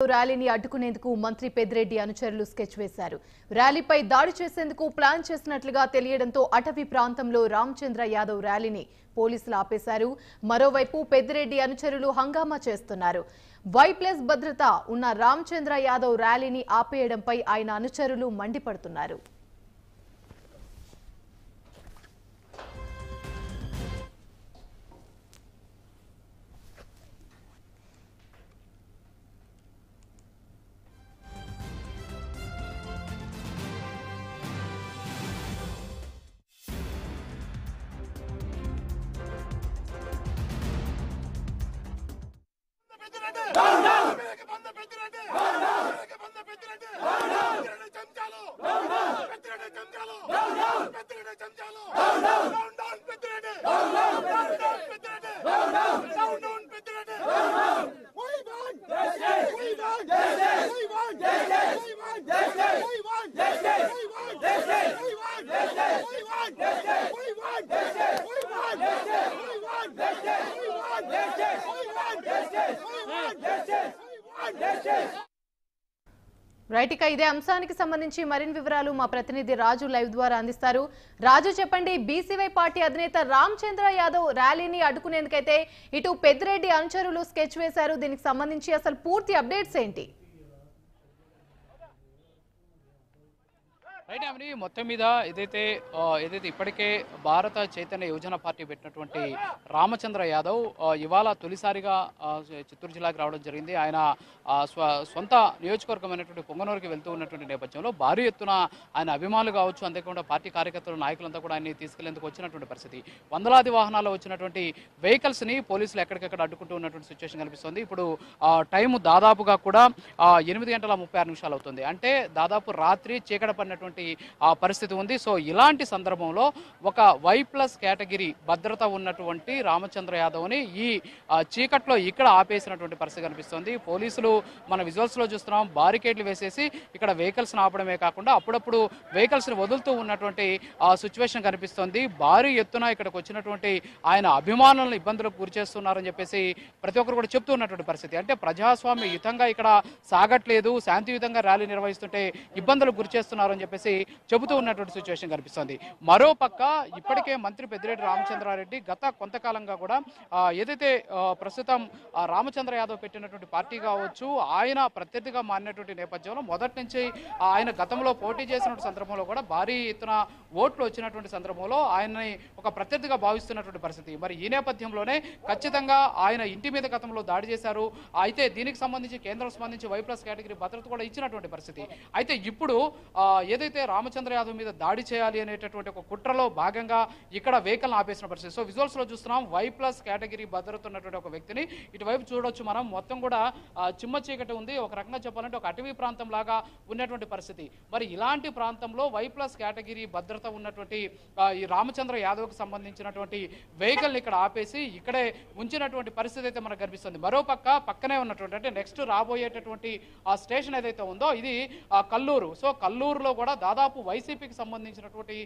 ర్యాలీని అడ్డుకునేందుకు మంత్రి పెద్దిరెడ్డి అనుచరులు స్కెచ్ వేశారు. ర్యాలీపై దాడి చేసేందుకు ప్లాన్ చేసినట్లుగా తెలియడంతో అటవీ ప్రాంతంలో రామచంద్ర యాదవ్ ర్యాలీని పోలీసులు ఆపేశారు. మరోవైపు పెద్దిరెడ్డి అనుచరులు హంగామా చేస్తున్నారు. Y+ భద్రత ఉన్న రామచంద్ర యాదవ్ ర్యాలీని ఆపేయడంపై ఆయన అనుచరులు మండిపడుతున్నారు. రైట్, ఇక ఇదే అంశానికి సంబంధించి మరిన్ని వివరాలు మా ప్రతినిధి రాజు లైవ్ ద్వారా అందిస్తారు. రాజు, చెప్పండి, బీసీవై పార్టీ అధినేత రామచంద్ర యాదవ్ ర్యాలీని అడ్డుకునేందుకైతే ఇటు పెద్దిరెడ్డి అనుచరులు స్కెచ్ వేశారు. దీనికి సంబంధించి అసలు పూర్తి అప్డేట్స్ ఏంటి? రైట్ అమని, మొత్తం మీద ఏదైతే ఇప్పటికే భారత చైతన్య యువజన పార్టీ పెట్టినటువంటి రామచంద్ర యాదవ్ ఇవాళ తొలిసారిగా చిత్తూరు జిల్లాకి రావడం జరిగింది. ఆయన సొంత నియోజకవర్గమైనటువంటి పొంగనూరుకి వెళ్తూ ఉన్నటువంటి నేపథ్యంలో భారీ ఎత్తున ఆయన అభిమానులు కావచ్చు, అంతేకాకుండా పార్టీ కార్యకర్తలు నాయకులంతా కూడా ఆయన్ని తీసుకెళ్లేందుకు వచ్చినటువంటి పరిస్థితి. వందలాది వాహనాల్లో వచ్చినటువంటి వెహికల్స్ని పోలీసులు ఎక్కడికక్కడ అడ్డుకుంటూ ఉన్నటువంటి సిచ్యువేషన్ కనిపిస్తుంది. ఇప్పుడు టైం దాదాపుగా కూడా 8:36 అవుతుంది. అంటే దాదాపు రాత్రి చీకట పడినటువంటి పరిస్థితి ఉంది. సో ఇలాంటి సందర్భంలో ఒక Y+ కేటగిరీ భద్రత ఉన్నటువంటి రామచంద్ర యాదవ్ని ఈ చీకట్లో ఇక్కడ ఆపేసినటువంటి పరిస్థితి కనిపిస్తుంది. పోలీసులు మన విజువల్స్ లో చూస్తున్నాం, బారికేడ్లు వేసేసి ఇక్కడ వెహికల్స్ ఆపడమే కాకుండా అప్పుడప్పుడు వెహికల్స్ ని వదులుతూ ఉన్నటువంటి సిచ్యువేషన్ కనిపిస్తుంది. భారీ ఎత్తున ఇక్కడికి వచ్చినటువంటి ఆయన అభిమానులను ఇబ్బందులకు గురి చేస్తున్నారని చెప్పేసి ప్రతి ఒక్కరు కూడా చెప్తూ ఉన్నటువంటి పరిస్థితి. అంటే ప్రజాస్వామ్యయుతంగా ఇక్కడ సాగట్లేదు, శాంతియుతంగా ర్యాలీ నిర్వహిస్తుంటే ఇబ్బందులకు గురి చేస్తున్నారని చెప్పేసి చెబుతూ ఉన్నటువంటి సిచ్యువేషన్ కనిపిస్తుంది. మరో పక్క ఇప్పటికే మంత్రి పెద్దిరెడ్డి రామచంద్రారెడ్డి గత కొంతకాలంగా కూడా ఏదైతే ప్రస్తుతం రామచంద్ర యాదవ్ పెట్టినటువంటి పార్టీ కావచ్చు, ఆయన ప్రత్యర్థిగా మారినటువంటి నేపథ్యంలో మొదటి నుంచి ఆయన గతంలో పోటీ చేసిన సందర్భంలో కూడా భారీ ఎత్తున ఓట్లు వచ్చినటువంటి సందర్భంలో ఆయన్ని ఒక ప్రత్యర్థిగా భావిస్తున్నటువంటి పరిస్థితి. మరి ఈ నేపథ్యంలోనే ఖచ్చితంగా ఆయన ఇంటి మీద గతంలో దాడి చేశారు. అయితే దీనికి సంబంధించి కేంద్రం స్పందించి Y+ కేటగిరీ భద్రత కూడా ఇచ్చినటువంటి పరిస్థితి. అయితే ఇప్పుడు ఏదైతే రామచంద్ర యాదవ్ మీద దాడి చేయాలి అనేటటువంటి ఒక కుట్రలో భాగంగా ఇక్కడ వెహికల్ ఆపేసిన పరిస్థితి. సో విజువల్స్ లో చూస్తున్నాం, Y+ కేటగిరీ భద్రత ఉన్నటువంటి ఒక వ్యక్తిని ఇటువైపు చూడొచ్చు మనం. మొత్తం కూడా చిమ్మ చీకటి ఉంది. ఒక రకంగా చెప్పాలంటే ఒక అటవీ ప్రాంతం లాగా ఉన్నటువంటి పరిస్థితి. మరి ఇలాంటి ప్రాంతంలో Y+ కేటగిరీ భద్రత ఉన్నటువంటి ఈ రామచంద్ర యాదవ్కి సంబంధించినటువంటి వెహికల్ ఇక్కడ ఆపేసి ఇక్కడే ఉంచినటువంటి పరిస్థితి అయితే మనకు కనిపిస్తుంది. మరో పక్కనే ఉన్నటువంటి అంటే నెక్స్ట్ రాబోయేటటువంటి ఆ స్టేషన్ ఏదైతే ఉందో ఇది కల్లూరు. సో కల్లూరులో కూడా దాదాపు వైసీపీకి సంబంధించినటువంటి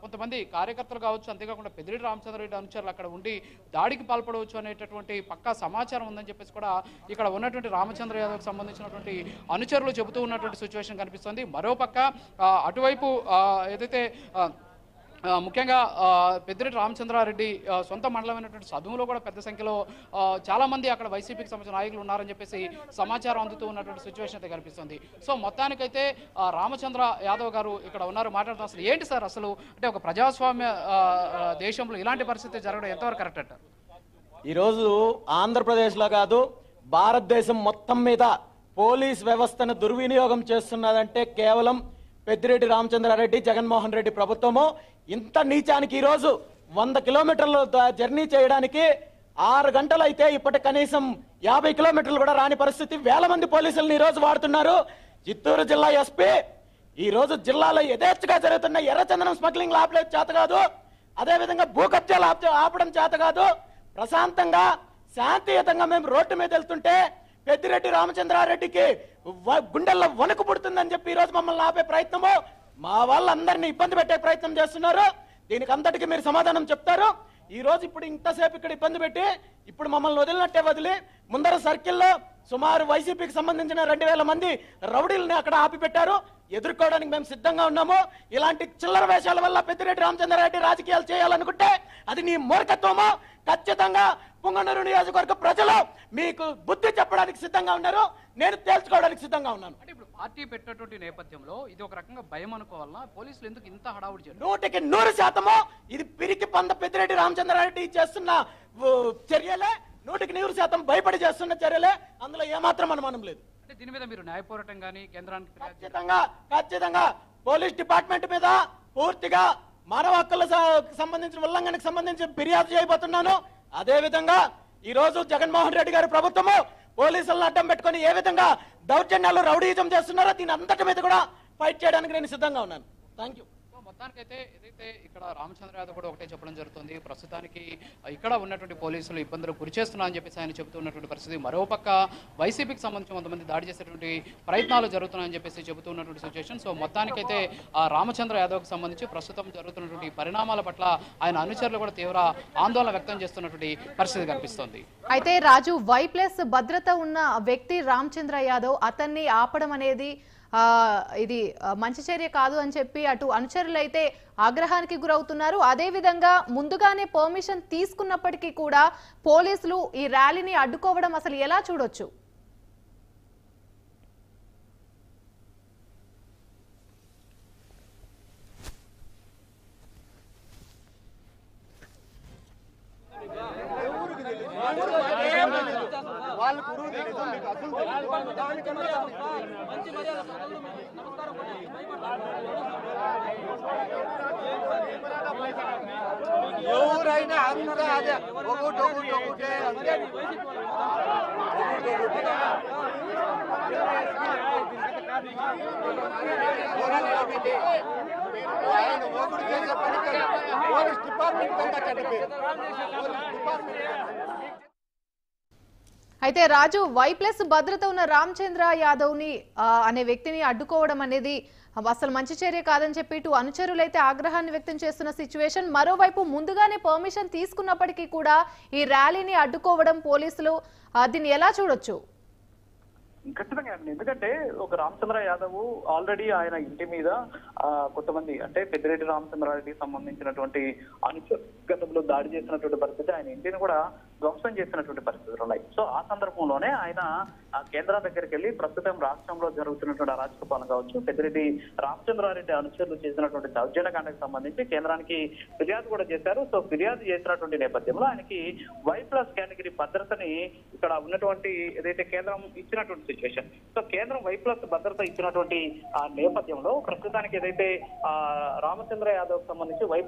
కొంతమంది కార్యకర్తలు కావచ్చు, అంతేకాకుండా పెద్దిరెడ్డి రామచంద్రారెడ్డి అనుచరులు అక్కడ ఉండి దాడికి పాల్పడవచ్చు అనేటటువంటి పక్కా సమాచారం ఉందని చెప్పేసి కూడా ఇక్కడ ఉన్నటువంటి రామచంద్ర యాదవ్కి సంబంధించినటువంటి అనుచరులు చెబుతూ ఉన్నటువంటి సిచ్యువేషన్ కనిపిస్తుంది. మరోపక్క అటువైపు ఏదైతే ముఖ్యంగా పెద్దిరెడ్డి రామచంద్రారెడ్డి సొంత మండలమైనటువంటి చదువులో కూడా పెద్ద సంఖ్యలో చాలా మంది అక్కడ వైసీపీకి సంబంధించిన నాయకులు ఉన్నారని చెప్పేసి సమాచారం అందుతూ ఉన్నటువంటి సిచ్యువేషన్ అయితే కనిపిస్తుంది. సో మొత్తానికైతే రామచంద్ర యాదవ్ గారు ఇక్కడ ఉన్నారు, మాట్లాడుతున్నారు. అసలు ఏంటి సార్, అసలు అంటే ఒక ప్రజాస్వామ్య దేశంలో ఇలాంటి పరిస్థితి జరగడం ఎంతవరకు కరెక్ట్ అంటారు? ఈరోజు ఆంధ్రప్రదేశ్లో కాదు, భారతదేశం మొత్తం మీద పోలీస్ వ్యవస్థను దుర్వినియోగం చేస్తున్నదంటే కేవలం పెద్దిరెడ్డి రామచంద్రారెడ్డి, జగన్మోహన్ రెడ్డి ప్రభుత్వము. ఇంత నీచానికి ఈరోజు 100 కిలోమీటర్లు జర్నీ చేయడానికి 6 గంటలు అయితే ఇప్పటి కనీసం 50 కిలోమీటర్లు కూడా రాని పరిస్థితి. వేల మంది పోలీసులను ఈరోజు వాడుతున్నారు. చిత్తూరు జిల్లా ఎస్పీ ఈరోజు జిల్లాలో యథేచ్ఛగా జరుగుతున్న ఎర్రచందనం స్మగ్లింగ్ ఆపలేదు చేత కాదు, అదేవిధంగా భూ కబ్జాలు ఆపడం చేత కాదు. ప్రశాంతంగా శాంతియుతంగా మేము రోడ్డు మీద వెళ్తుంటే పెద్దిరెడ్డి రామచంద్రారెడ్డికి గుండెల్లో వణుకు పుడుతుందని చెప్పి ఈరోజు మమ్మల్ని ఆపే ప్రయత్నము, మా వాళ్ళందరినీ ఇబ్బంది పెట్టే ప్రయత్నం చేస్తున్నారు. దీనికి అంతటికి మీరు సమాధానం చెప్తారు. ఈ రోజు ఇప్పుడు ఇంతసేపు ఇక్కడ ఇబ్బంది పెట్టి ఇప్పుడు మమ్మల్ని వదిలినట్టే వదిలి ముందర సర్కిల్లో సుమారు వైసీపీకి సంబంధించిన 2000 మంది రౌడీలని అక్కడ ఆపి పెట్టారు. ఎదుర్కోవడానికి మేము సిద్ధంగా ఉన్నాము. ఇలాంటి చిల్లర వేషాల వల్ల పెద్దిరెడ్డి రామచంద్రారెడ్డి రాజకీయాలు చేయాలనుకుంటే అది నీ మూర్ఖత్వమో. ఖచ్చితంగా పుంగనూరు నియోజకవర్గ ప్రజలు మీకు బుద్ధి చెప్పడానికి సిద్ధంగా ఉన్నారు. నేను తేల్చుకోవడానికి సిద్ధంగా ఉన్నాను. అంటే ఇప్పుడు పార్టీ పెట్టినటువంటి నేపథ్యంలో ఇది ఒక రకంగా భయం అనుకోవాలన్నా, పోలీసులు ఎందుకు ఇంత హడావుడి చేయడం? 100% ఇది పిరికి పంద పెద్దిరెడ్డి రామచంద్రారెడ్డి చేస్తున్న చర్యలే. 100% భయపడి చేస్తున్న చర్యలే. అందులో ఏమాత్రం అనుమానం లేదు. అంటే దీని మీద మీరు న్యాయ పోరాటం కానీ కేంద్రానికి ఖచ్చితంగా పోలీస్ డిపార్ట్మెంట్ మీద పూర్తిగా మానవ హక్కుల సంబంధించిన ఉల్లంఘనకు సంబంధించి ఫిర్యాదు చేయబోతున్నాను. అదే విధంగా ఈ రోజు జగన్మోహన్ రెడ్డి గారి ప్రభుత్వము పోలీసులను అడ్డం పెట్టుకొని ఏ విధంగా దౌర్జన్యాలు రౌడీజం చేస్తున్నారో దీని అంతటి మీద కూడా ఫైట్ చేయడానికి నేను సిద్ధంగా ఉన్నాను. Thank you. మొత్తానికైతే ఏదైతే ఇక్కడ రామచంద్ర యాదవ్ కూడా ఒకటే చెప్పడం జరుగుతుంది. ప్రస్తుతానికి ఇక్కడ ఉన్నటువంటి పోలీసులు ఇబ్బందులు గురి చేస్తున్నారని చెప్పేసి ఆయన చెబుతున్నటువంటి పరిస్థితి. మరోపక్క వైసీపీకి సంబంధించి కొంతమంది దాడి చేసేటువంటి ప్రయత్నాలు జరుగుతున్నాయని చెప్పేసి చెబుతున్నటువంటి సిచ్యువేషన్. సో మొత్తానికైతే ఆ రామచంద్ర యాదవ్కి సంబంధించి ప్రస్తుతం జరుగుతున్నటువంటి పరిణామాల పట్ల ఆయన అనుచరులు కూడా తీవ్ర ఆందోళన వ్యక్తం చేస్తున్నటువంటి పరిస్థితి కనిపిస్తోంది. అయితే రాజు, Y+ భద్రత ఉన్న వ్యక్తి రామచంద్ర యాదవ్, అతన్ని ఆపడం అనేది ఇది మంచి చర్య కాదు అని చెప్పి అటు అనుచరులు అయితే ఆగ్రహానికి గురవుతున్నారు. అదే విధంగా ముందుగానే పర్మిషన్ తీసుకున్నప్పటికీ కూడా పోలీసులు ఈ ర్యాలీని అడ్డుకోవడం అసలు ఎలా చూడొచ్చు? ఎవరైనా అంతా అదే ఒకటే ఆయన ఒకటి చేసే పని పోలీస్ డిపార్ట్మెంట్ అంతా చెడ్డ. అయితే రాజు, Y+ భద్రత ఉన్న రామచంద్ర యాదవ్ని అనే వ్యక్తిని అడ్డుకోవడం అనేది అసలు మంచి చర్య కాదని చెప్పి ఇటు అనుచరులైతే ఆగ్రహాన్ని వ్యక్తం చేస్తున్న సిచ్యువేషన్. మరోవైపు ముందుగానే పర్మిషన్ తీసుకున్నప్పటికీ కూడా ఈ ర్యాలీని అడ్డుకోవడం పోలీసులు దీన్ని ఎలా చూడొచ్చు? ఖచ్చితంగా, ఎందుకంటే ఒక రామచంద్ర యాదవ్ ఆల్రెడీ ఆయన ఇంటి మీద కొంతమంది అంటే పెద్దిరెడ్డి రామచంద్రారెడ్డికి సంబంధించినటువంటి గతంలో దాడి చేసినటువంటి పరిస్థితి, ఆయన ఇంటిని కూడా ధ్వంసం చేసినటువంటి పరిస్థితులు ఉన్నాయి. సో ఆ సందర్భంలోనే ఆయన కేంద్రం దగ్గరికి వెళ్ళి ప్రస్తుతం రాష్ట్రంలో జరుగుతున్నటువంటి అరాచక పాలన కావచ్చు, పెద్దిరెడ్డి రామచంద్రారెడ్డి అనుచరులు చేసినటువంటి దౌర్జన్యకాండకు సంబంధించి కేంద్రానికి ఫిర్యాదు కూడా చేశారు. సో ఫిర్యాదు చేసినటువంటి నేపథ్యంలో ఆయనకి Y+ కేటగిరీ భద్రతని ఇక్కడ ఉన్నటువంటి ఏదైతే కేంద్రం ఇచ్చినటువంటి సిచ్యువేషన్. సో కేంద్రం Y+ భద్రత ఇచ్చినటువంటి ఆ నేపథ్యంలో ప్రస్తుతానికి ఏదైతే రామచంద్ర యాదవ్ సంబంధించి Y+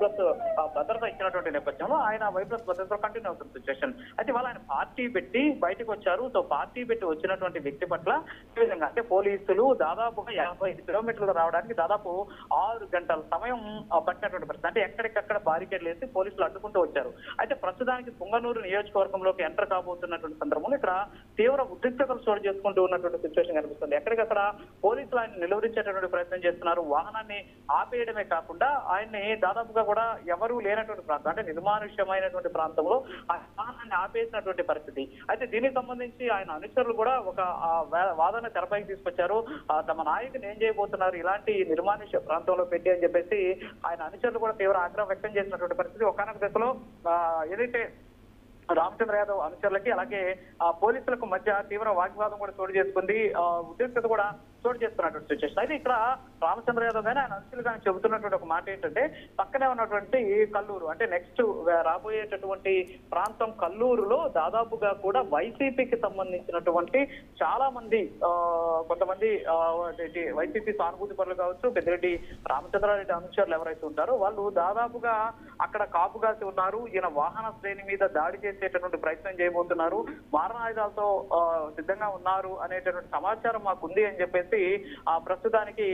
భద్రత ఇచ్చినటువంటి నేపథ్యంలో ఆయన Y+ భద్రత కంటిన్యూ అవుతుంది సిచ్యువేషన్. అయితే వాళ్ళు ఆయన పార్టీ పెట్టి బయటకు వచ్చారు. సో పార్టీ పెట్టి వచ్చినటువంటి వ్యక్తి పట్ల ఈ విధంగా అంటే పోలీసులు దాదాపుగా 55 కిలోమీటర్లు రావడానికి దాదాపు 6 గంటల సమయం పట్టినటువంటి పరిస్థితి. అంటే ఎక్కడికక్కడ బారికేడ్లు వేసి పోలీసులు అడ్డుకుంటూ వచ్చారు. అయితే ప్రస్తుతానికి పుంగనూరు నియోజకవర్గంలోకి ఎంటర్ కాబోతున్నటువంటి సందర్భంలో ఇక్కడ తీవ్ర ఉద్రిక్తతలు చోటు చేసుకుంటూ ఉన్నటువంటి సిచ్యువేషన్ కనిపిస్తుంది. ఎక్కడికక్కడ పోలీసులు ఆయన నిలువరించేటటువంటి ప్రయత్నం చేస్తున్నారు. వాహనాన్ని ఆపేయడమే కాకుండా ఆయన్ని దాదాపుగా కూడా ఎవరూ లేనటువంటి ప్రాంతం అంటే నిర్మానుష్యమైనటువంటి ప్రాంతంలో ఆ వాహనాన్ని ఆపేసినటువంటి పరిస్థితి. అయితే దీనికి సంబంధించి ఆయన అనుచరులు కూడా ఒక వాదన తెరపైకి తీసుకొచ్చారు. తమ నాయకుని ఏం చేయబోతున్నారు ఇలాంటి నిర్మానుష్య ప్రాంతంలో పెట్టి అని చెప్పేసి ఆయన అనుచరులు కూడా తీవ్ర ఆగ్రహం వ్యక్తం చేసినటువంటి పరిస్థితి. ఒకనొక దశలో ఏదైతే రామచంద్ర యాదవ్ అనుచరులకి అలాగే పోలీసులకు మధ్య తీవ్ర వాగ్వాదం కూడా చోటు చేసుకుంది. ఉద్రిక్తత కూడా చోటు చేసుకున్నటువంటి సిచ్యువేషన్. అయితే ఇక్కడ రామచంద్ర యాదవ్ కానీ ఆయన అనుచరులు కానీ చెబుతున్నటువంటి ఒక మాట ఏంటంటే పక్కనే ఉన్నటువంటి కల్లూరు అంటే నెక్స్ట్ రాబోయేటటువంటి ప్రాంతం కల్లూరులో దాదాపుగా కూడా వైసీపీకి సంబంధించినటువంటి చాలా మంది కొంతమంది వైసీపీ సానుభూతి పరులు కావచ్చు, పెద్దిరెడ్డి రామచంద్రారెడ్డి అనుచరులు ఎవరైతే ఉంటారో వాళ్ళు దాదాపుగా అక్కడ కాపుగాసి ఉన్నారు. ఈయన వాహన శ్రేణి మీద దాడి చేసేటటువంటి ప్రయత్నం చేయబోతున్నారు, మారణాయుధాలతో సిద్ధంగా ఉన్నారు అనేటటువంటి సమాచారం మాకుంది అని చెప్పేసి ప్రస్తుతానికి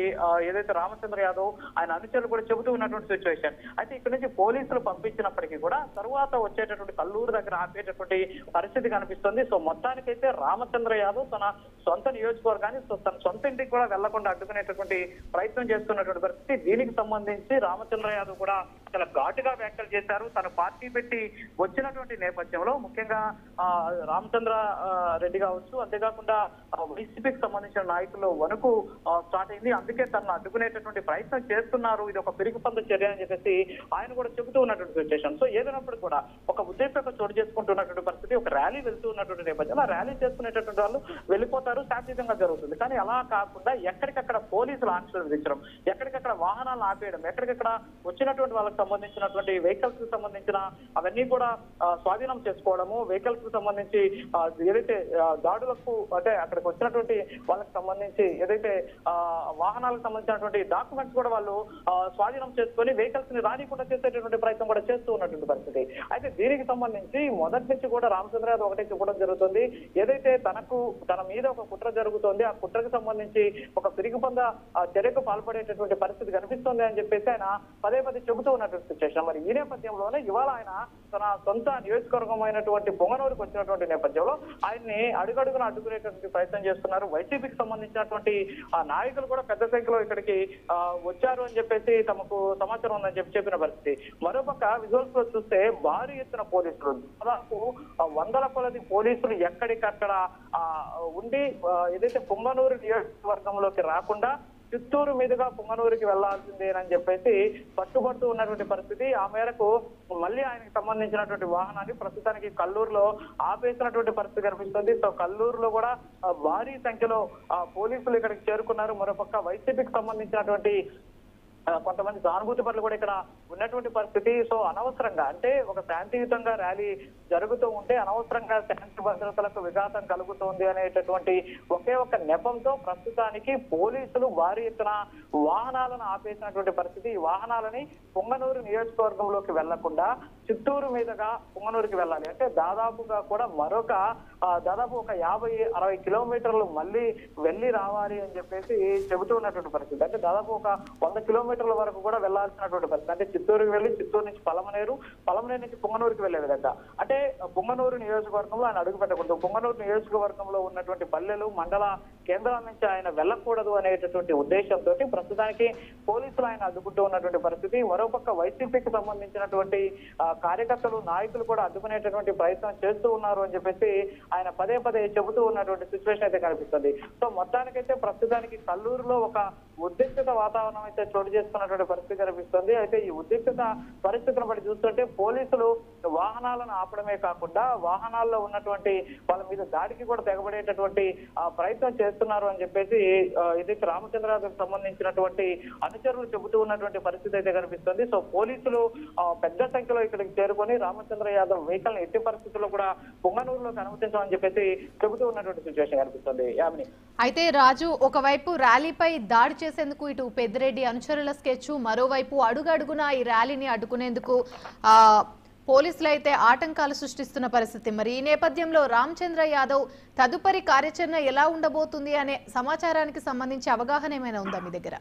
ఏదైతే రామచంద్ర యాదవ్ ఆయన అనుచరులు కూడా చెబుతూ ఉన్నటువంటి సిచ్యువేషన్. అయితే ఇక్కడ నుంచి పోలీసులు పంపించినప్పటికీ కూడా తరువాత వచ్చేటటువంటి కల్లూరు దగ్గర ఆపేటటువంటి పరిస్థితి కనిపిస్తుంది. సో మొత్తానికైతే రామచంద్ర యాదవ్ తన సొంత నియోజకవర్గాన్ని తన సొంత ఇంటికి కూడా వెళ్లకుండా అడ్డుకునేటటువంటి ప్రయత్నం చేస్తున్నటువంటి పరిస్థితి. దీనికి సంబంధించి రామచంద్ర యాదవ్ కూడా చాలా ఘాటుగా వ్యాఖ్యలు చేశారు. తన పార్టీ పెట్టి వచ్చినటువంటి నేపథ్యంలో ముఖ్యంగా రామచంద్ర రెడ్డి కావచ్చు, అంతేకాకుండా వైసీపీకి సంబంధించిన నాయకులు వణుకు స్టార్ట్ అయింది. అందుకే తనను అడ్డుకునేటటువంటి ప్రయత్నం చేస్తున్నారు, ఇది ఒక పిరికిపంద చర్య అని చెప్పేసి ఆయన కూడా చెబుతూ ఉన్నటువంటి సిచ్యువేషన్. సో ఏదైనప్పుడు కూడా ఒక ఉద్దేశంగా చోటు చేసుకుంటున్నటువంటి పరిస్థితి, ఒక ర్యాలీ వెళ్తూ ఉన్నటువంటి నేపథ్యంలో ఆ ర్యాలీ చేసుకునేటటువంటి వాళ్ళు వెళ్ళిపోతారు, శాంతియుతంగా జరుగుతుంది. కానీ అలా కాకుండా ఎక్కడికక్కడ పోలీసులు ఆంక్షలు విధించడం, ఎక్కడికక్కడ వాహనాలు ఆపేయడం, ఎక్కడికక్కడ వచ్చినటువంటి వాళ్ళకి సంబంధించినటువంటి వెహికల్స్ కి సంబంధించిన అవన్నీ కూడా స్వాధీనం చేసుకోవడము, వెహికల్స్ కి సంబంధించి ఏదైతే దాడులకు అంటే అక్కడికి వచ్చినటువంటి వాళ్ళకి సంబంధించి ఏదైతే వాహనాలకు సంబంధించినటువంటి డాక్యుమెంట్స్ కూడా వాళ్ళు స్వాధీనం చేసుకొని వెహికల్స్ ని రానికుండా చేసేటటువంటి ప్రయత్నం కూడా చేస్తూ ఉన్నటువంటి పరిస్థితి. అయితే దీనికి సంబంధించి మొదటి నుంచి కూడా రామచంద్ర యాదవ్ ఒకటే చెప్పడం జరుగుతుంది, ఏదైతే తన మీద ఒక కుట్ర జరుగుతోంది, ఆ కుట్రకు సంబంధించి ఒక పిరిగిపొంద చర్యకు పాల్పడేటటువంటి పరిస్థితి కనిపిస్తుంది అని చెప్పేసి ఆయన పదే పదే చెబుతూ ఉన్నటువంటి సిచ్యువేషన్. మరి ఈ నేపథ్యంలోనే ఇవాళ ఆయన తన సొంత నియోజకవర్గం అయినటువంటి పొంగనూరుకు వచ్చినటువంటి నేపథ్యంలో ఆయన్ని అడుగడుగున అడ్డుకునేటువంటి ప్రయత్నం చేస్తున్నారు. వైసీపీకి సంబంధించినటువంటి నాయకులు కూడా పెద్ద సంఖ్యలో ఇక్కడికి వచ్చారు అని చెప్పేసి తమకు సమాచారం ఉందని చెప్పిన పరిస్థితి. మరోపక్క విజువల్స్ లో చూస్తే భారీ ఎత్తున పోలీసులు, దాదాపు వందల కొలది పోలీసులు ఎక్కడికక్కడ ఉండి ఏదైతే పొంగనూరు నియోజకవర్గంలోకి రాకుండా చిత్తూరు మీదుగా పొంగనూరుకి వెళ్లాల్సిందేనని చెప్పేసి పట్టుబడుతూ ఉన్నటువంటి పరిస్థితి. ఆ మేరకు మళ్ళీ ఆయనకు సంబంధించినటువంటి వాహనాన్ని ప్రస్తుతానికి కల్లూరులో ఆపేసినటువంటి పరిస్థితి కనిపిస్తుంది. సో కల్లూరులో కూడా భారీ సంఖ్యలో పోలీసులు ఇక్కడికి చేరుకున్నారు. మరోపక్క వైసీపీకి సంబంధించినటువంటి కొంతమంది సానుభూతి పనులు కూడా ఇక్కడ ఉన్నటువంటి పరిస్థితి. సో అనవసరంగా అంటే ఒక శాంతియుతంగా ర్యాలీ జరుగుతూ ఉంటే అనవసరంగా శాంతి భద్రతలకు విఘాతం కలుగుతోంది అనేటటువంటి ఒకే ఒక నెపంతో ప్రస్తుతానికి పోలీసులు భారీ ఎత్తున వాహనాలను ఆపేసినటువంటి పరిస్థితి. ఈ వాహనాలని పొంగనూరు నియోజకవర్గంలోకి వెళ్లకుండా చిత్తూరు మీదుగా పొంగనూరుకి వెళ్ళాలి అంటే దాదాపుగా కూడా దాదాపు ఒక 50-60 కిలోమీటర్లు మళ్ళీ వెళ్ళి రావాలి అని చెప్పేసి చెబుతూ ఉన్నటువంటి పరిస్థితి. అంటే దాదాపు ఒక 100 కిలోమీటర్ల వరకు కూడా వెళ్లాల్సినటువంటి పరిస్థితి. అంటే చిత్తూరుకి వెళ్ళి చిత్తూరు నుంచి పలమనేరు నుంచి పొంగనూరుకి వెళ్లే విధంగా. అంటే పొంగనూరు నియోజకవర్గంలో ఆయన అడుగు పెట్టకూడదు, పొంగనూరు నియోజకవర్గంలో ఉన్నటువంటి పల్లెలు మండల కేంద్రాల నుంచి ఆయన వెళ్ళకూడదు అనేటటువంటి ఉద్దేశంతో ప్రస్తుతానికి పోలీసులు ఆయన అడ్డుకుంటూ ఉన్నటువంటి పరిస్థితి. మరోపక్క వైసీపీకి సంబంధించినటువంటి కార్యకర్తలు నాయకులు కూడా అడ్డుకునేటటువంటి ప్రయత్నం చేస్తూ ఉన్నారు అని చెప్పేసి ఆయన పదే పదే చెబుతూ ఉన్నటువంటి సిచ్యువేషన్ అయితే కనిపిస్తుంది. సో మొత్తానికైతే ప్రస్తుతానికి కల్లూరులో ఒక ఉద్రిక్తత వాతావరణం అయితే చోటు చేసుకున్నటువంటి పరిస్థితి కనిపిస్తుంది. అయితే ఈ ఉద్రిక్తత పరిస్థితులను బట్టి చూస్తుంటే పోలీసులు వాహనాలను ఆపడమే కాకుండా వాహనాల్లో ఉన్నటువంటి వాళ్ళ మీద దాడికి కూడా తెగబడేటటువంటి ప్రయత్నం చేస్తున్నారు అని చెప్పేసి ఇది రామచంద్రరావుకు సంబంధించినటువంటి అనుచరులు చెబుతూ ఉన్నటువంటి పరిస్థితి అయితే కనిపిస్తుంది. సో పోలీసులు పెద్ద సంఖ్యలో ఇక్కడికి చేరుకొని రామచంద్ర యాదవ్ వెహికల్ ఎట్టి పరిస్థితుల్లో కూడా పొంగనూరులోకి అనుమతించమని చెప్పేసి చెబుతూ ఉన్నటువంటి సిచ్యువేషన్ కనిపిస్తుంది. యామిని, అయితే రాజు, ఒకవైపు ర్యాలీపై దాడి చేసేందుకు ఇటు పెద్దిరెడ్డి అనుచరుల స్కెచ్, మరోవైపు అడుగడుగున ఈ ర్యాలీని అడ్డుకునేందుకు పోలీసులు అయితే ఆటంకాలు సృష్టిస్తున్న పరిస్థితి. మరి ఈ నేపథ్యంలో రామచంద్ర యాదవ్ తదుపరి కార్యాచరణ ఎలా ఉండబోతుంది అనే సమాచారానికి సంబంధించి అవగాహన ఏమైనా ఉందా మీ దగ్గర?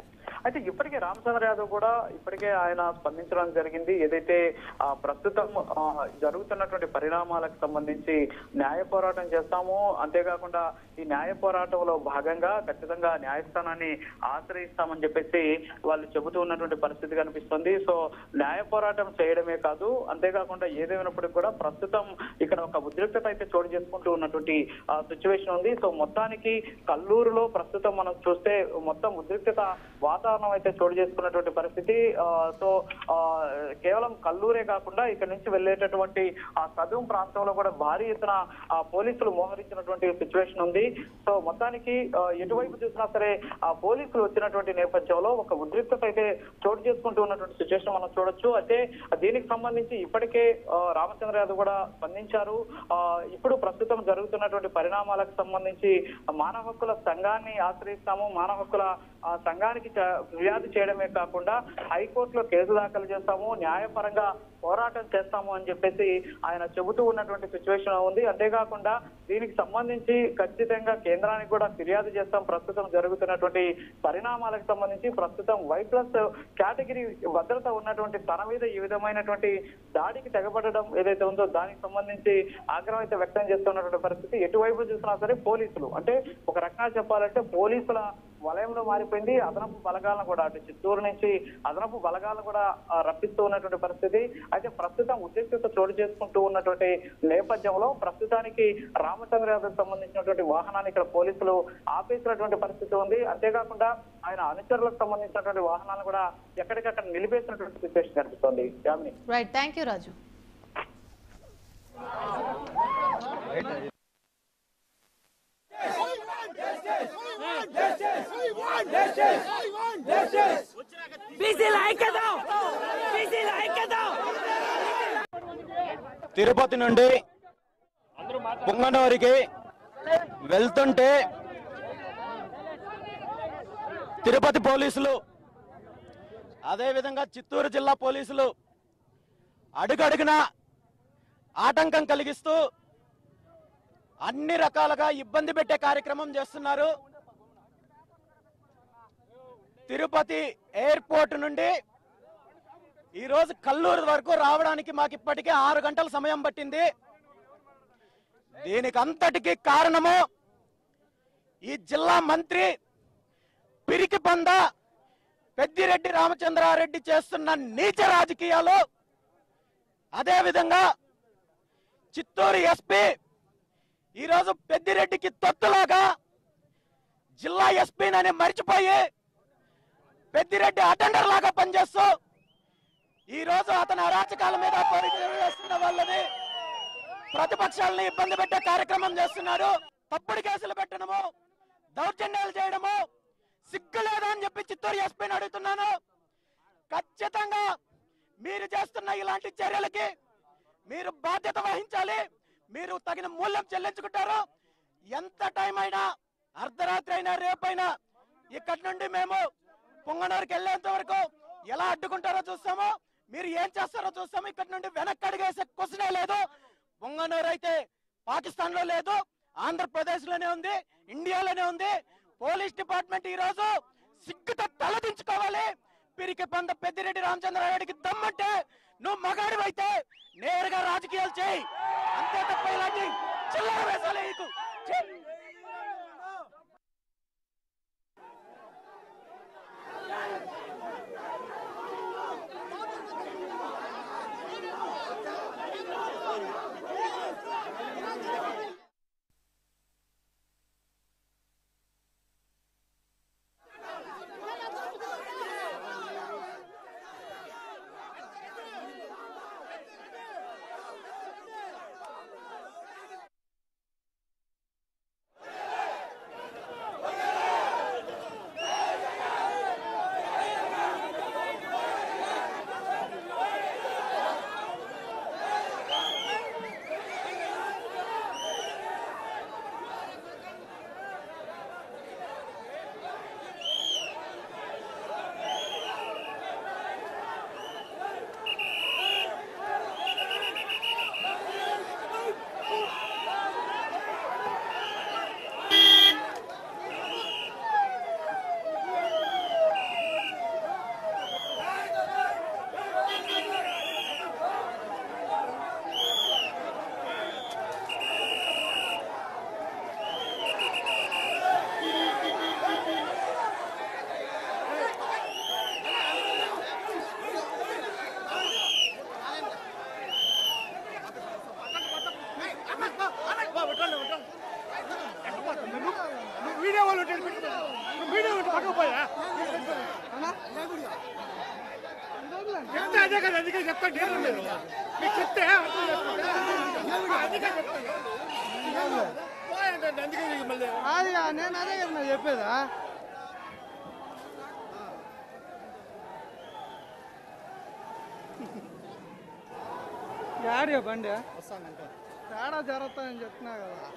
అయితే ఇప్పటికే రామచంద్ర యాదవ్ కూడా ఇప్పటికే ఆయన స్పందించడం జరిగింది. ఏదైతే ప్రస్తుతం జరుగుతున్నటువంటి పరిణామాలకు సంబంధించి న్యాయ పోరాటం చేస్తాము, అంతేకాకుండా ఈ న్యాయ పోరాటంలో భాగంగా ఖచ్చితంగా న్యాయస్థానాన్ని ఆశ్రయిస్తామని చెప్పేసి వాళ్ళు చెబుతూ ఉన్నటువంటి పరిస్థితి కనిపిస్తుంది. సో న్యాయ పోరాటం చేయడమే కాదు, అంతేకాకుండా ఏదేమైనప్పటికీ కూడా ప్రస్తుతం ఇక్కడ ఒక ఉద్రిక్తత అయితే చోటు చేసుకుంటూ ఉన్నటువంటి సిచ్యువేషన్ ఉంది. సో మొత్తానికి కల్లూరులో ప్రస్తుతం మనం చూస్తే మొత్తం ఉద్రిక్తత వాతావరణం అయితే చోటు చేసుకున్నటువంటి పరిస్థితి. సో కేవలం కల్లూరే కాకుండా ఇక్కడ నుంచి వెళ్ళేటటువంటి ఆ సదుం ప్రాంతంలో కూడా భారీ ఎత్తున పోలీసులు మోహరించినటువంటి సిచ్యువేషన్ ఉంది. సో మొత్తానికి ఎటువైపు చూసినా సరే ఆ పోలీసులు వచ్చినటువంటి నేపథ్యంలో ఒక ఉద్రిక్తత అయితే చోటు చేసుకుంటూ ఉన్నటువంటి సిచ్యువేషన్ మనం చూడొచ్చు. అయితే దీనికి సంబంధించి ఇప్పటికే రామచంద్ర యాదవ్ కూడా స్పందించారు. ఇప్పుడు ప్రస్తుతం జరుగుతున్నటువంటి పరిణామాలకు సంబంధించి మానవ హక్కుల సంఘాన్ని ఆశ్రయిస్తాము, మానవ హక్కుల సంఘానికి ఫిర్యాదు చేయడమే కాకుండా హైకోర్టులో కేసు దాఖలు చేస్తాము, న్యాయపరంగా పోరాటం చేస్తాము అని చెప్పేసి ఆయన చెబుతూ ఉన్నటువంటి సిచ్యువేషన్ ఉంది. అంతేకాకుండా దీనికి సంబంధించి ఖచ్చితంగా కేంద్రానికి కూడా ఫిర్యాదు చేస్తాం. ప్రస్తుతం జరుగుతున్నటువంటి పరిణామాలకు సంబంధించి ప్రస్తుతం Y+ కేటగిరీ భద్రత ఉన్నటువంటి తన మీద ఈ విధమైనటువంటి దాడికి తెగబడడం ఏదైతే ఉందో దానికి సంబంధించి ఆగ్రహం అయితే వ్యక్తం చేస్తున్నటువంటి పరిస్థితి. ఎటువైపు చూసినా సరే పోలీసులు అంటే ఒక రకంగా చెప్పాలంటే పోలీసుల వలయంలో మారిపోయింది. అదనపు బలగాలను కూడా అటు చిత్తూరు నుంచి అదనపు బలగాలను కూడా రప్పిస్తూ ఉన్నటువంటి పరిస్థితి. అయితే ప్రస్తుతం ఉద్రిక్తత చోటు చేసుకుంటూ ఉన్నటువంటి నేపథ్యంలో ప్రస్తుతానికి రామచంద్ర యాదవ్ సంబంధించినటువంటి వాహనాన్ని ఇక్కడ పోలీసులు ఆపేసినటువంటి పరిస్థితి ఉంది. అంతేకాకుండా ఆయన అనుచరులకు సంబంధించినటువంటి వాహనాలను కూడా ఎక్కడికక్కడ నిలిపేసినటువంటి సిచ్యువేషన్ కనిపిస్తోంది. రైట్, థ్యాంక్ యూ రాజు. తిరుపతి నుండి పుంగనూరుకి వెళ్తుంటే తిరుపతి పోలీసులు అదేవిధంగా చిత్తూరు జిల్లా పోలీసులు అడుగడుగున ఆటంకం కలిగిస్తూ అన్ని రకాలుగా ఇబ్బంది పెట్టే కార్యక్రమం చేస్తున్నారు. తిరుపతి ఎయిర్పోర్ట్ నుండి ఈరోజు కల్లూరు వరకు రావడానికి మాకు ఇప్పటికే 6 గంటల సమయం పట్టింది. దీనికి అంతటికి కారణము ఈ జిల్లా మంత్రి పిరికి పంద పెద్దిరెడ్డి రామచంద్రారెడ్డి చేస్తున్న నీచ రాజకీయాలు. అదేవిధంగా చిత్తూరు ఎస్పీ ఈరోజు పెద్దిరెడ్డికి తొత్తులాగా జిల్లా ఎస్పీనని మర్చిపోయి పెద్దిరెడ్డి అటెండర్ లాగా పనిచేస్తూ ఈరోజు అతని అరాచకాల మీద చేస్తున్న వాళ్ళని ప్రతిపక్షాలని ఇబ్బంది పెట్టే కార్యక్రమం చేస్తున్నారు. తప్పుడు కేసులు పెట్టడము, దౌర్జన్యాలు చేయడము సిగ్గు లేదా అని చెప్పి చిత్తూరు ఎస్పీని అడుగుతున్నాను. ఖచ్చితంగా మీరు చేస్తున్న ఇలాంటి చర్యలకి మీరు బాధ్యత వహించాలి. మీరు తగిన మూల్యం చెల్లించుకుంటారు. ఎంత టైం అయినా, అర్ధరాత్రి అయినా, రేపైనా ఇక్కడి నుండి మేము పుంగనూరుకి వెళ్ళేంత వరకు ఎలా అడ్డుకుంటారో చూస్తామో, మీరు ఏం చేస్తారో చూస్తాము. ఇక్కడి నుండి వెనక్కి అడిగేసే క్వశ్చనే లేదు. పుంగనూరు అయితే పాకిస్తాన్ లో లేదు, ఆంధ్రప్రదేశ్ లోనే ఉంది, ఇండియాలోనే ఉంది. పోలీస్ డిపార్ట్మెంట్ ఈ రోజు సిగ్గుతో తలదించుకోవాలి. పిరికి పంద పెద్దిరెడ్డి రామచంద్రారెడ్డికి దమ్మంటే నువ్వు మగాడివైతే నేరుగా రాజకీయాలు చేయి, అంతే తప్ప ఇలాంటి చిల్లర వేసాలే నీకు. అదే కదా, అందుకే చెప్తాను. మీకు చెప్తే అందుకే మళ్ళీ నేను అదే కదా చెప్పేదా. యాడియో బండి వస్తానంటే తేడా జరుగుతాయని చెప్తున్నా కదా.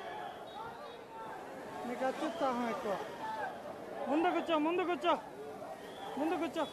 నీకు అత్యుత్సాహం ఎక్కువ. ముందు కూర్చో, ముందు కూర్చో, ముందు కూర్చో.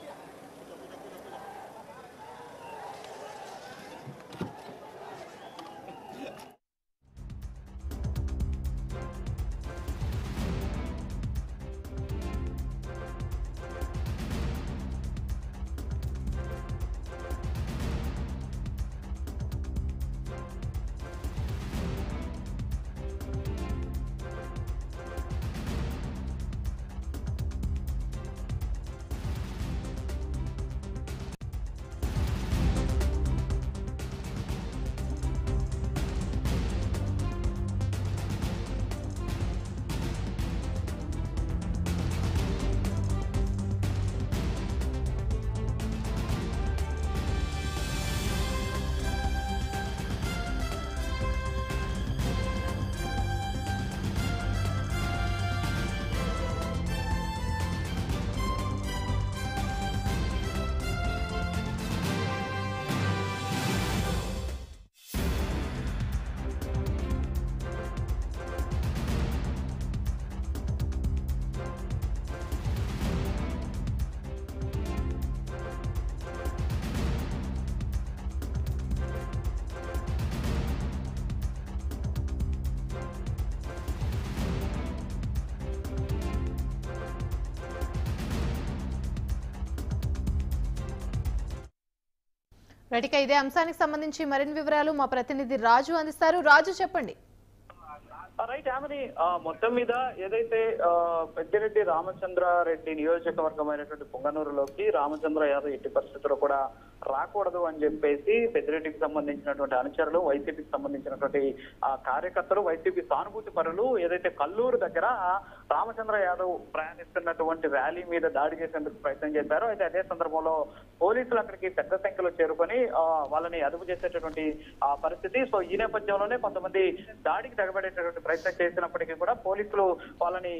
రైట్, ఇదే అంశానికి సంబంధించి మరిన్ని వివరాలు మా ప్రతినిధి రాజు అందిస్తారు. రాజు చెప్పండి. రైట్ ఆమెని మొత్తం మీద ఏదైతే పెద్దిరెడ్డి రామచంద్రారెడ్డి నియోజకవర్గమైనటువంటి పొంగనూరులోకి రామచంద్ర యాదవ్ ఎట్టి పరిస్థితుల్లో కూడా రాకూడదు అని చెప్పేసి పెద్దిరెడ్డికి సంబంధించినటువంటి అనుచరులు, వైసీపీకి సంబంధించినటువంటి కార్యకర్తలు, వైసీపీ సానుభూతి పరులు ఏదైతే కల్లూరు దగ్గర రామచంద్ర యాదవ్ ప్రయాణిస్తున్నటువంటి ర్యాలీ మీద దాడి చేసేందుకు ప్రయత్నం చేశారు. అయితే అదే సందర్భంలో పోలీసులు అక్కడికి పెద్ద సంఖ్యలో చేరుకొని వాళ్ళని అదుపు చేసేటటువంటి పరిస్థితి. సో ఈ నేపథ్యంలోనే కొంతమంది దాడికి తెగబడేటటువంటి ప్రయత్నం చేసినప్పటికీ కూడా పోలీసులు వాళ్ళని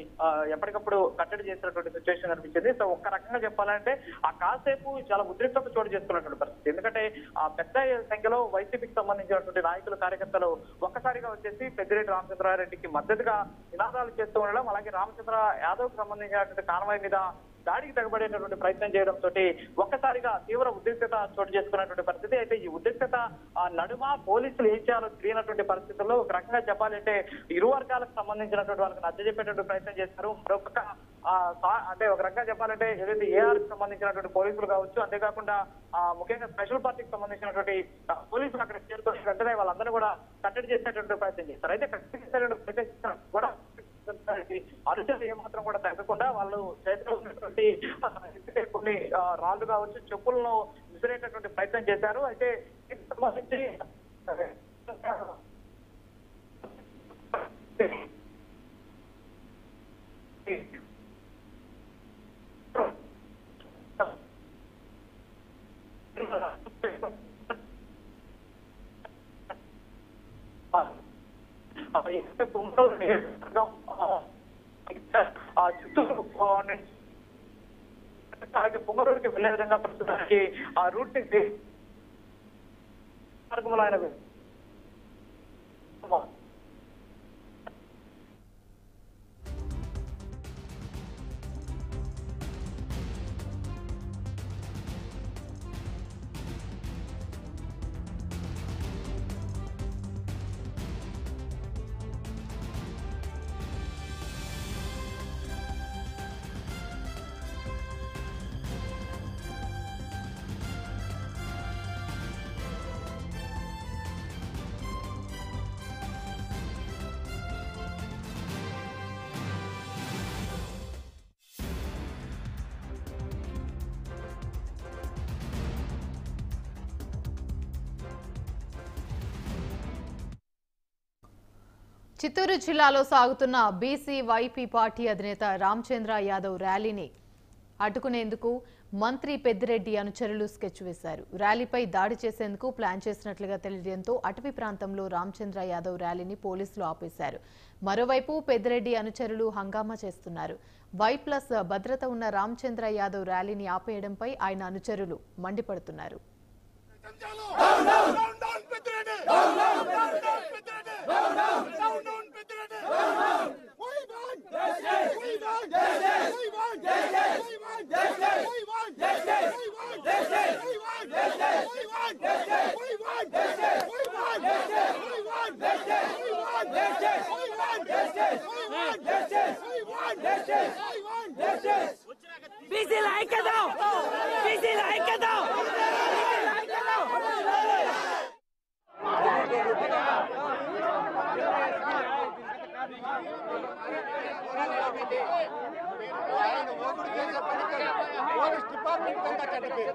ఎప్పటికప్పుడు కట్టడి చేసినటువంటి సిచ్యువేషన్ కనిపించింది. సో ఒక్క రకంగా చెప్పాలంటే ఆ కాసేపు చాలా ఉద్రిక్తత చోటు చేసుకున్నటువంటి పరిస్థితి. ఎందుకంటే ఆ పెద్ద సంఖ్యలో వైసీపీకి సంబంధించినటువంటి నాయకులు, కార్యకర్తలు ఒక్కసారిగా వచ్చేసి పెద్దిరెడ్డి రామచంద్రారెడ్డికి మద్దతుగా నినాదాలు చేస్తూ ఉండడం, అలాగే రామచంద్ర యాదవ్ కు సంబంధించినటువంటి కాన్వాయ్ మీద దాడికి తెగబడేటటువంటి ప్రయత్నం చేయడంతో ఒక్కసారిగా తీవ్ర ఉద్రిక్తత చోటు చేసుకున్నటువంటి పరిస్థితి. అయితే ఈ ఉద్రిక్తత నడుమ పోలీసులు ఏం చేయాలో తెలియనటువంటి పరిస్థితుల్లో ఒక రకంగా చెప్పాలంటే ఇరు వర్గాలకు సంబంధించినటువంటి వాళ్ళకి నచ్చజెప్పేటువంటి ప్రయత్నం చేశారు. మరొక అంటే ఒక రకంగా చెప్పాలంటే ఏదైతే ఏఆర్ కి సంబంధించినటువంటి పోలీసులు కావచ్చు, అంతేకాకుండా ముఖ్యంగా స్పెషల్ పార్టీకి సంబంధించినటువంటి పోలీసులు అక్కడ చేరుకొని వెంటనే వాళ్ళందరూ కూడా కట్టడి చేసేటువంటి ప్రయత్నం చేస్తారు. అయితే కట్టడి చేసేటువంటి ప్రయత్నం చేసిన కూడా అనుచరులు ఏమాత్రం కూడా తగ్గకుండా వాళ్ళు చేతిలో ఉన్నటువంటి కొన్ని రాళ్లు కావచ్చు, చెప్పులను విసిరేటటువంటి ప్రయత్నం చేశారు. అయితే దీనికి సంబంధించి చిత్తూరు పొంగనూరుకి వెళ్లే విధంగా ప్రస్తుతానికి ఆ రూట్ ని మార్గంలో ఆయన చిత్తూరు జిల్లాలో సాగుతున్న బీసీవైపీ పార్టీ అధినేత రామచంద్ర యాదవ్ ర్యాలీని అడ్డుకునేందుకు మంత్రి పెద్దిరెడ్డి అనుచరులు స్కెచ్ వేశారు. ర్యాలీపై దాడి చేసేందుకు ప్లాన్ చేసినట్లుగా తెలియడంతో అటవీ ప్రాంతంలో రామచంద్ర యాదవ్ ర్యాలీని పోలీసులు ఆపేశారు. మరోవైపు పెద్దిరెడ్డి అనుచరులు హంగామా చేస్తున్నారు. Y+ భద్రత ఉన్న రామచంద్ర యాదవ్ ర్యాలీని ఆపేయడంపై ఆయన అనుచరులు మండిపడుతున్నారు. ఆయన ఓగుడు చేసే పని పోలీస్ డిపార్ట్మెంట్ అంతా చెడ్డ పేరు.